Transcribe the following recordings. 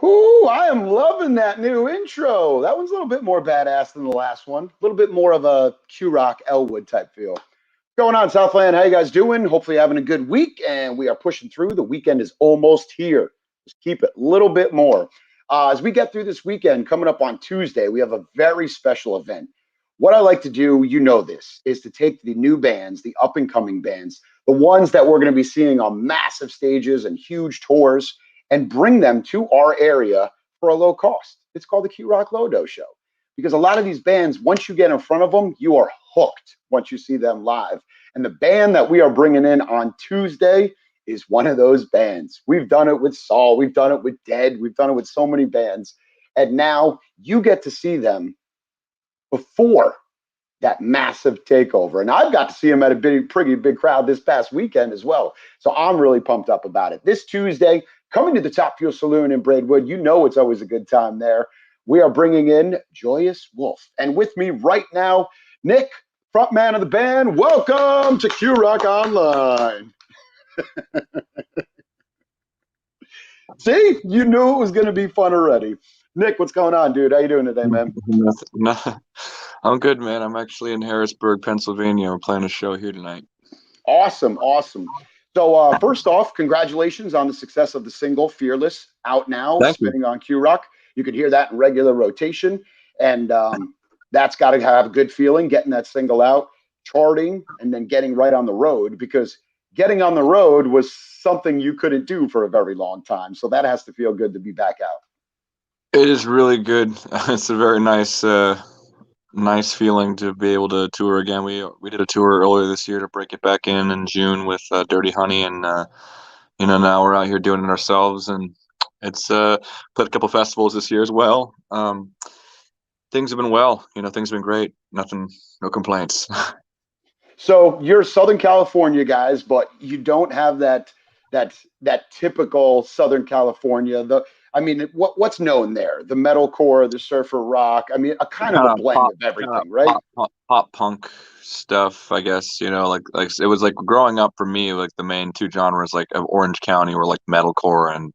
Ooh, I am loving that new intro. That one's a little bit more badass than the last one. A little bit more of a Q Rock Elwood type feel. Going on, Southland? How you guys doing? Hopefully having a good week, and we are pushing through. The weekend is almost here. Just keep it a little bit more. As we get through this weekend, coming up on Tuesday, we have a very special event. What I like to do, you know this, is to take the new bands, the up and coming bands, the ones that we're going to be seeing on massive stages and huge tours, and bring them to our area for a low cost. It's called the Q Rock Lodo Show because a lot of these bands, once you get in front of them, you are hooked once you see them live. And the band that we are bringing in on Tuesday is one of those bands. We've done it with Saul, we've done it with Dead, we've done it with so many bands. And now you get to see them before that massive takeover. And I've got to see them at a pretty big crowd this past weekend as well. So I'm really pumped up about it. This Tuesday, coming to the Top Fuel Saloon in Braidwood, you know it's always a good time there. We are bringing in Joyous Wolf. And with me right now, Nick, frontman of the band. Welcome to Q Rock Online. See, you knew it was going to be fun already. Nick, what's going on, dude? How you doing today, man? No, I'm good, man. I'm actually in Harrisburg, Pennsylvania. We're playing a show here tonight. Awesome, awesome. So first off, congratulations on the success of the single "Fearless," out now, Thank you. spinning on Q Rock. You can hear that in regular rotation, and that's got to have a good feeling getting that single out, charting, and then getting right on the road. Because getting on the road was something you couldn't do for a very long time. So that has to feel good to be back out. It is really good. It's a very nice feeling to be able to tour again. We did a tour earlier this year to break it back in June with Dirty Honey, and now we're out here doing it ourselves, and it's played a couple festivals this year as well. Things have been well. Things have been great. No complaints. So you're Southern California guys, but you don't have that typical Southern California. What's known there? The metalcore, the surfer rock. I mean, a kind of a blend of everything, right? Pop punk stuff, I guess. Like it was like growing up for me, like the main two genres like of Orange County were like metalcore and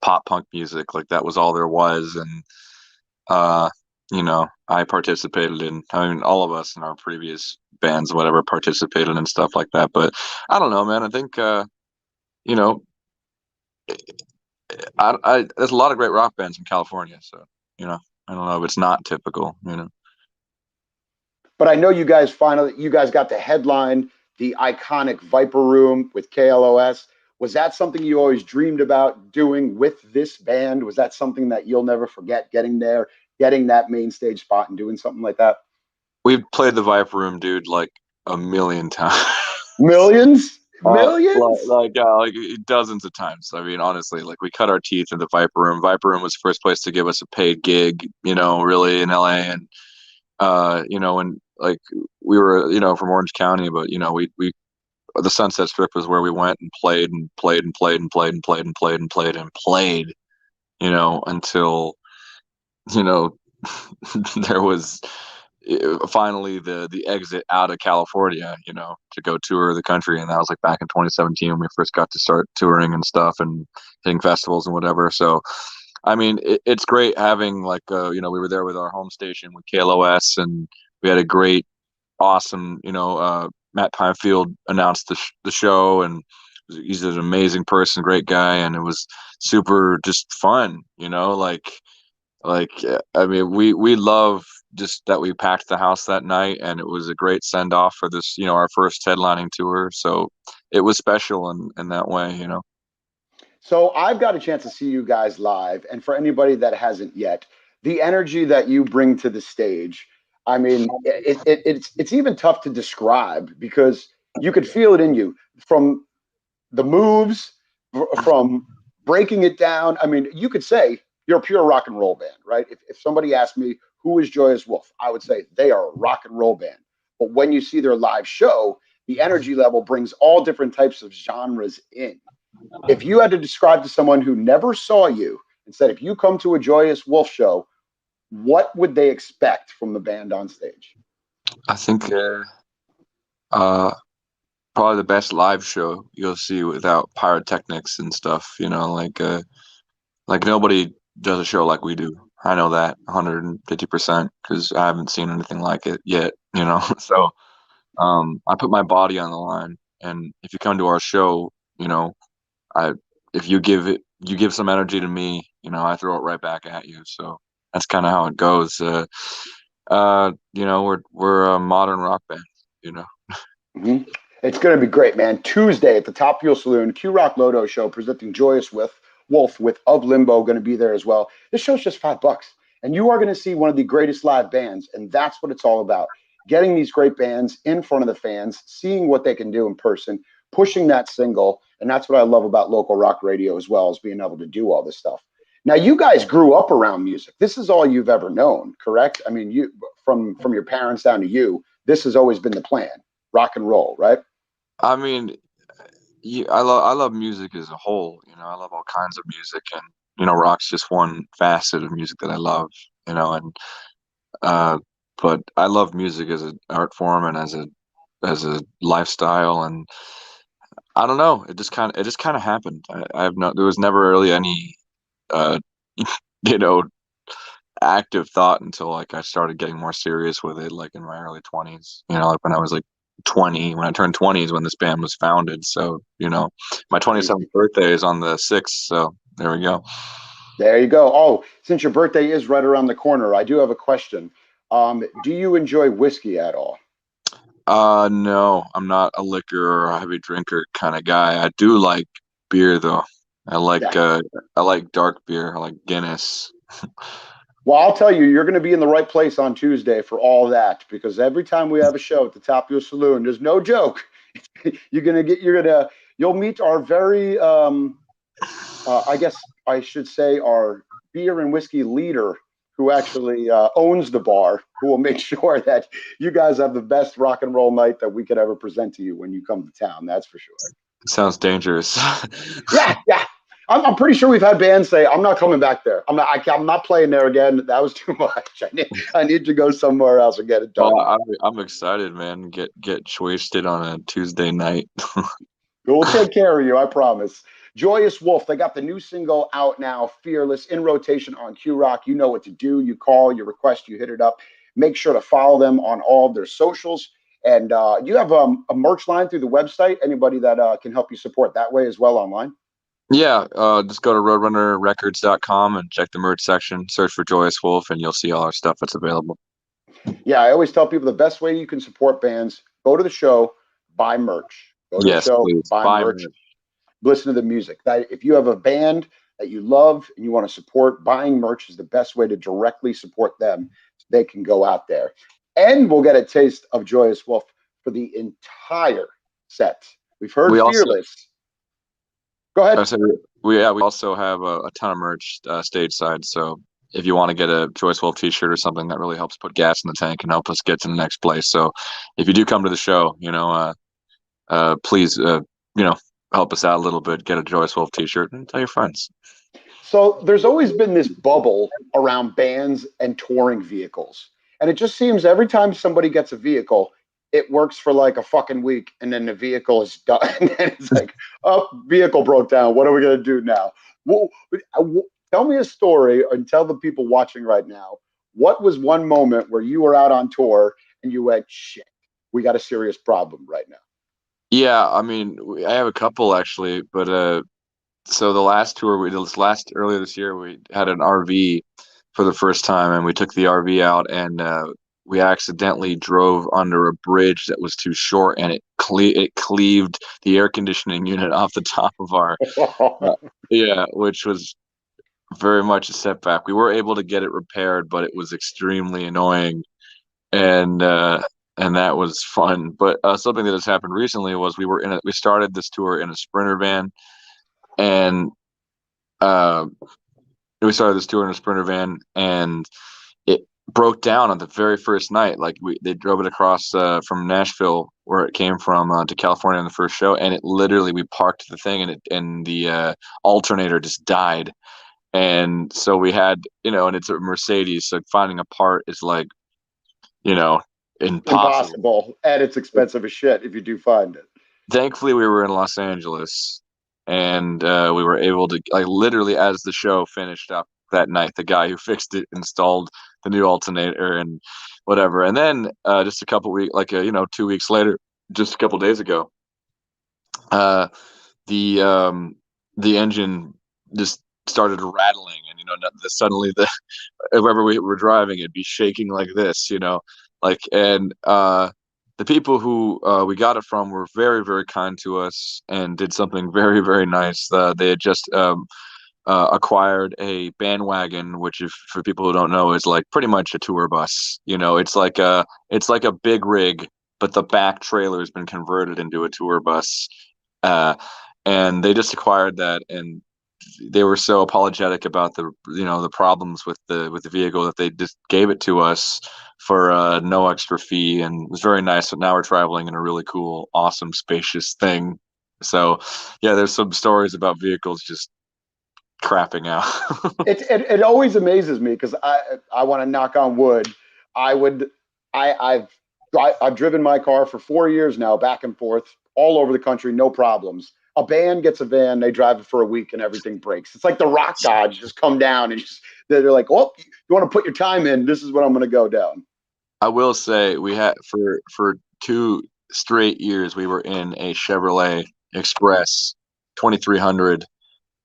pop punk music. Like that was all there was, and I participated in. I mean, all of us in our previous bands, whatever, participated in stuff like that. But I don't know, man. I think you know, there's a lot of great rock bands in California, so I don't know if it's not typical. But I know you guys got the headline, the iconic Viper Room with KLOS. Was that something you always dreamed about doing with this band? Was that something that you'll never forget, getting there, getting that main stage spot and doing something like that? We've played the Viper Room, dude, like a million times. Millions? Millions? Like dozens of times. I mean, honestly, like we cut our teeth in the Viper Room. Viper Room was the first place to give us a paid gig, really in LA, and and like we were, from Orange County, but we the Sunset Strip was where we went and played and played and played and played and played and played and played and played, until you know there was finally the exit out of California, to go tour the country, and that was like back in 2017 when we first got to start touring and stuff and hitting festivals and whatever. So I mean, it's great having like we were there with our home station with KLOS, and we had a great, awesome, Matt Pinefield announced the show, and he's an amazing person, great guy, and it was super just fun, I mean, we love just that we packed the house that night, and it was a great send off for this, our first headlining tour. So it was special in that way. So I've got a chance to see you guys live, and for anybody that hasn't yet, the energy that you bring to the stage, I mean, it's even tough to describe because you could feel it in you from the moves, from breaking it down. I mean, you could say you're a pure rock and roll band, right? If somebody asked me who is Joyous Wolf, I would say they are a rock and roll band. But when you see their live show, the energy level brings all different types of genres in. If you had to describe to someone who never saw you and said, if you come to a Joyous Wolf show, what would they expect from the band on stage? I think uh, probably the best live show you'll see without pyrotechnics and stuff. Like nobody does a show like we do. I know that 150% because I haven't seen anything like it yet, you know. So I put my body on the line, and if you come to our show, you know, I if you give some energy to me, you know, I throw it right back at you. So that's kind of how it goes. You know, we're a modern rock band, you know. Mhm. It's going to be great, man. Tuesday at the Top Fuel Saloon, Q Rock Lodo show presenting Joyous Wolf with Of Limbo going to be there as well. This show's just $5, and you are going to see one of the greatest live bands, and that's what it's all about. Getting these great bands in front of the fans, seeing what they can do in person, pushing that single, and that's what I love about local rock radio as well, is being able to do all this stuff. Now, you guys grew up around music. This is all you've ever known, correct? I mean, you from your parents down to you, this has always been the plan, rock and roll, right? I mean, I love music as a whole. You know, I love all kinds of music, and you know, rock's just one facet of music that I love. You know, and uh, but I love music as an art form and as a lifestyle, and I don't know. It just kind of happened. I have no. There was never really any uh, you know, active thought until like I started getting more serious with it, like in my early 20s. You know, like when I was like 20, when I turned 20 is when this band was founded. So, you know, my 27th birthday is on the 6th. So there we go. There you go. Oh, since your birthday is right around the corner, I do have a question. Do you enjoy whiskey at all? No, I'm not a liquor or a heavy drinker kind of guy. I do like beer though. I like Yeah. uh I like dark beer. I like Guinness. Well, I'll tell you, you're going to be in the right place on Tuesday for all that because every time we have a show at the Top of your saloon, there's no joke. You'll meet our very, I guess I should say, our beer and whiskey leader who actually owns the bar, who will make sure that you guys have the best rock and roll night that we could ever present to you when you come to town. That's for sure. Sounds dangerous. Yeah, yeah. I'm pretty sure we've had bands say, "I'm not coming back there. I'm not playing there again. That was too much. I need to go somewhere else and get it Well, done." I'm excited, man. Get wasted on a Tuesday night. We'll take care of you, I promise. Joyous Wolf, they got the new single out now, Fearless, in rotation on Q Rock. You know what to do. You call, you request, you hit it up. Make sure to follow them on all of their socials. And you have a merch line through the website. Anybody that can help you support that way as well online? Yeah, just go to roadrunnerrecords.com and check the merch section. Search for Joyous Wolf, and you'll see all our stuff that's available. Yeah, I always tell people the best way you can support bands, go to the show, buy merch. Go to the Yes, show, please buy buy merch, merch. listen to the music. That if you have a band that you love and you want to support, buying merch is the best way to directly support them so they can go out there. And we'll get a taste of Joyous Wolf for the entire set. We've heard We also, Fearless. Go ahead. I said, we also have a ton of merch stage side. So if you want to get a Joyous Wolf T-shirt or something, that really helps put gas in the tank and help us get to the next place. So if you do come to the show, you know, please, you know, help us out a little bit. Get a Joyous Wolf T-shirt and tell your friends. So there's always been this bubble around bands and touring vehicles. And it just seems every time somebody gets a vehicle, it works for like a fucking week and then the vehicle is done. And it's like, oh, vehicle broke down. What are we going to do now? Well, tell me a story and tell the people watching right now. What was one moment where you were out on tour and you went, shit, we got a serious problem right now? Yeah, I mean, I have a couple actually, but so the last tour we did last earlier this year, we had an RV for the first time, and we took the RV out, and we accidentally drove under a bridge that was too short, and it cleaved the air conditioning unit off the top of our uh, yeah, which was very much a setback. We were able to get it repaired, but it was extremely annoying, and that was fun. But something that has happened recently was we started this tour in a Sprinter van, and uh, we started this tour in a Sprinter van, and it broke down on the very first night. Like they drove it across from Nashville, where it came from, to California on the first show, and it literally we parked the thing, and the alternator just died. And so we had, you know, and it's a Mercedes, so finding a part is like, you know, impossible. Impossible. And it's expensive as shit if you do find it. Thankfully, we were in Los Angeles, and we were able to, like, literally as the show finished up, that night. The guy who fixed it installed the new alternator and whatever. And then just a couple weeks, 2 weeks later, just a couple days ago, uh, the the engine just started rattling, and suddenly wherever we were driving, it'd be shaking like this, and the people who we got it from were very, very kind to us and did something very, very nice. They had just acquired a bandwagon, which, if for people who don't know, is like pretty much a tour bus. It's like a big rig, but the back trailer has been converted into a tour bus. Uh, and they just acquired that, and they were so apologetic about the problems with the vehicle that they just gave it to us for no extra fee, and it was very nice. But now we're traveling in a really cool, awesome, spacious thing. So yeah, there's some stories about vehicles just crapping out. It always amazes me because I want to knock on wood. I would I've I've driven my car for 4 years now, back and forth all over the country, no problems. A band gets a van, they drive it for a week, and everything breaks. It's like the rock gods just come down and just they're like, "Oh, you want to put your time in? This is what I'm going to go down." I will say we had for 2 straight years we were in a Chevrolet Express 2300,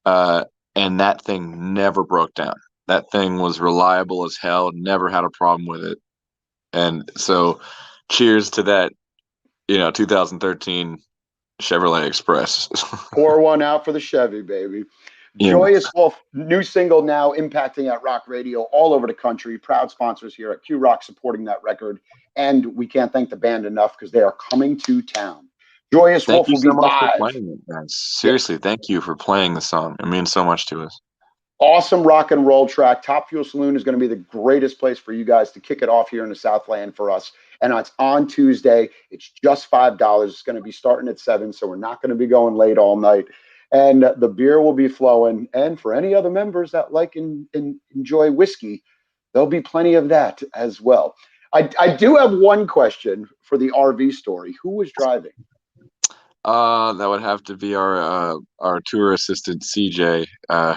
uh, and that thing never broke down. That thing was reliable as hell. Never had a problem with it. And so, cheers to that, 2013 Chevrolet Express. Pour one out for the Chevy, baby. Yeah. Joyous Wolf, new single now impacting at rock radio all over the country. Proud sponsors here at Q Rock supporting that record. And we can't thank the band enough because they are coming to town. Joyous Thank Wolf you will be so much for live. playing it, guys. Yeah, Seriously, thank you for playing the song. It means so much to us. awesome rock and roll track. Top Fuel Saloon is going to be the greatest place for you guys to kick it off here in the Southland for us. And it's on Tuesday. It's just $5. It's going to be starting at 7, so we're not going to be going late all night. And the beer will be flowing. And for any other members that like and enjoy whiskey, there'll be plenty of that as well. I do have one question for the RV story. Who was driving? That would have to be our tour assistant CJ,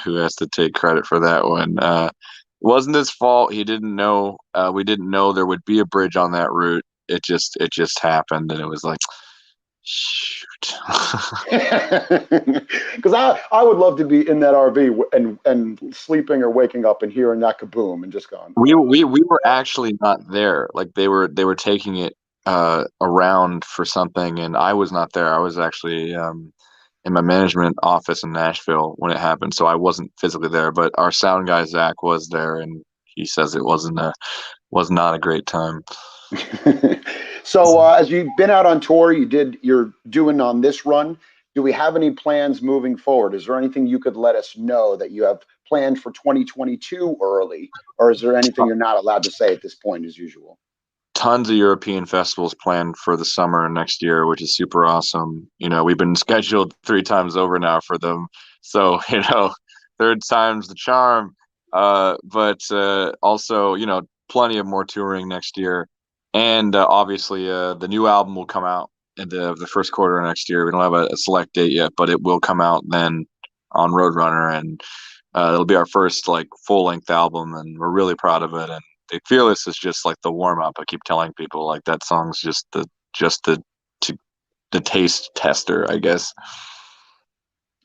who has to take credit for that one. Wasn't his fault. He didn't know. We didn't know there would be a bridge on that route. It just happened, and it was like, shoot. Because I would love to be in that RV and sleeping or waking up and hearing that kaboom and just going, We were actually not there. Like they were taking it around for something, and I was not there. I was actually in my management office in Nashville when it happened, so I wasn't physically there. But our sound guy Zach was there, and he says it was not a great time. So as you've been out on tour, you're doing on this run. Do we have any plans moving forward? Is there anything you could let us know that you have planned for 2022 early, or is there anything you're not allowed to say at this point as usual? Tons of European festivals planned for the summer next year, which is super awesome. We've been scheduled 3 times over now for them. So, third time's the charm. But also, plenty of more touring next year. And obviously, the new album will come out in the first quarter of next year. We don't have a select date yet, but it will come out then on Roadrunner. And it'll be our first like full length album, and we're really proud of it. And the Fearless is just like the warm up. I keep telling people like that song's just the taste tester, I guess.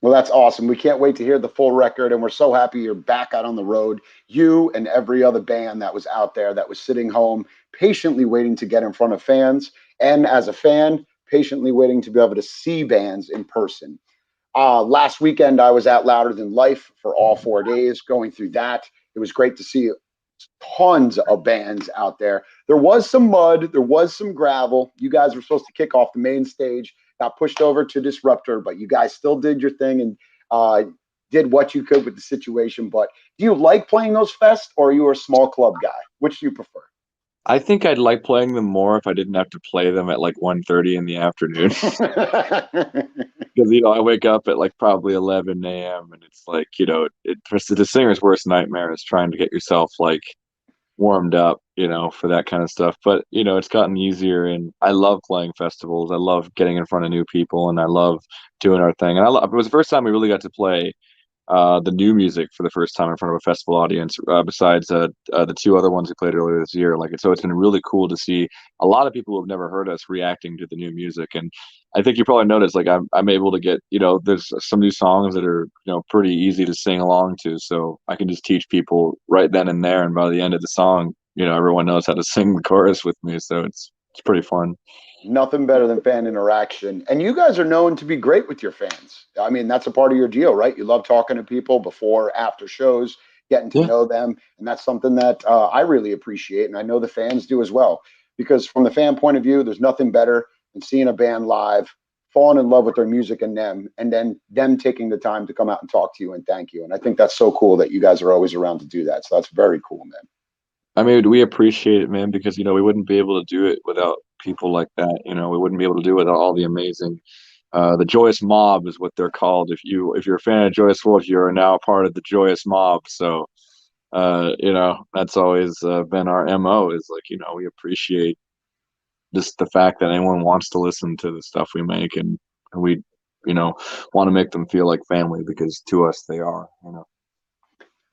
Well, that's awesome. We can't wait to hear the full record, and we're so happy you're back out on the road. You and every other band that was out there that was sitting home patiently waiting to get in front of fans, and as a fan, patiently waiting to be able to see bands in person. Last weekend, I was at Louder Than Life for all 4 days, going through that. It was great to see tons of bands out there. There was some mud, there was some gravel. You guys were supposed to kick off the main stage, got pushed over to Disruptor, but you guys still did your thing and did what you could with the situation. But do you like playing those fests, or are you a small club guy? Which do you prefer? I think I'd like playing them more if I didn't have to play them at like 1:30 in the afternoon. Because I wake up at like probably 11 a.m. and it's like the singer's worst nightmare is trying to get yourself like warmed up, for that kind of stuff. But it's gotten easier, and I love playing festivals. I love getting in front of new people, and I love doing our thing. And it was the first time we really got to play the new music for the first time in front of a festival audience, besides the two other ones we played earlier this year. Like, so it's been really cool to see a lot of people who have never heard us reacting to the new music. And I think you probably noticed, like, I'm able to get, there's some new songs that are, pretty easy to sing along to. So I can just teach people right then and there. And by the end of the song, everyone knows how to sing the chorus with me. So it's pretty fun. Nothing better than fan interaction. And you guys are known to be great with your fans. I mean, that's a part of your deal, right? You love talking to people before, after shows, getting to Yeah. know them. And that's something that I really appreciate. And I know the fans do as well. Because from the fan point of view, there's nothing better than seeing a band live, falling in love with their music and them, and then them taking the time to come out and talk to you and thank you. And I think that's so cool that you guys are always around to do that. So that's very cool, man. I mean, we appreciate it, man, because we wouldn't be able to do it without people like that. We wouldn't be able to do it without all the amazing, the Joyous Mob is what they're called. If you're a fan of Joyous Wolf, you're now a part of the Joyous Mob. So, that's always been our MO. Is like, we appreciate just the fact that anyone wants to listen to the stuff we make, and we, want to make them feel like family, because to us they are.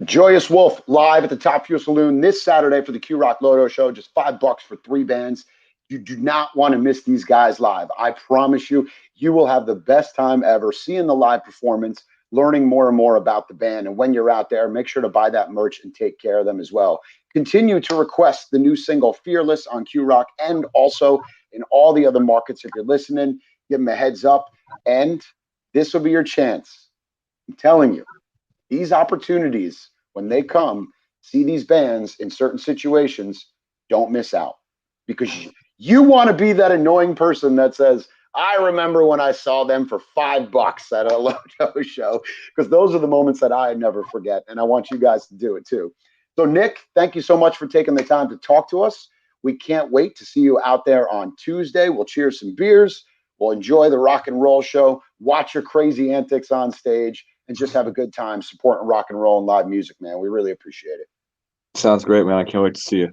Joyous Wolf live at the Top Fuel Saloon this Saturday for the Q Rock Loto Show. Just $5 for 3 bands. You do not want to miss these guys live. I promise you, you will have the best time ever seeing the live performance, learning more and more about the band. And when you're out there, make sure to buy that merch and take care of them as well. Continue to request the new single Fearless on Q Rock and also in all the other markets. If you're listening, give them a heads up. And this will be your chance. I'm telling you. These opportunities, when they come, see these bands in certain situations, don't miss out. Because you want to be that annoying person that says, I remember when I saw them for $5 at a Loto show, because those are the moments that I never forget. And I want you guys to do it too. So, Nick, thank you so much for taking the time to talk to us. We can't wait to see you out there on Tuesday. We'll cheers some beers. We'll enjoy the rock and roll show, watch your crazy antics on stage, and just have a good time supporting rock and roll and live music, man. We really appreciate it. Sounds great, man. I can't wait to see you.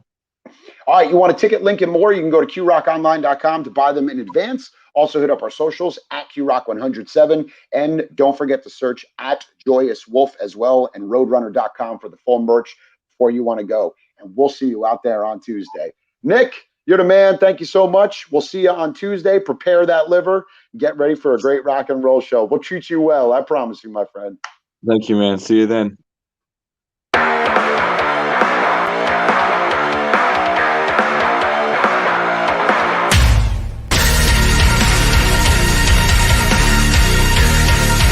All right, you want a ticket link and more, you can go to qrockonline.com to buy them in advance. Also hit up our socials at qrock107. And don't forget to search at Joyous Wolf as well, and roadrunner.com for the full merch before you want to go. And we'll see you out there on Tuesday. Nick, you're the man. Thank you so much. We'll see you on Tuesday. Prepare that liver. Get ready for a great rock and roll show. We'll treat you well. I promise you, my friend. Thank you, man. See you then.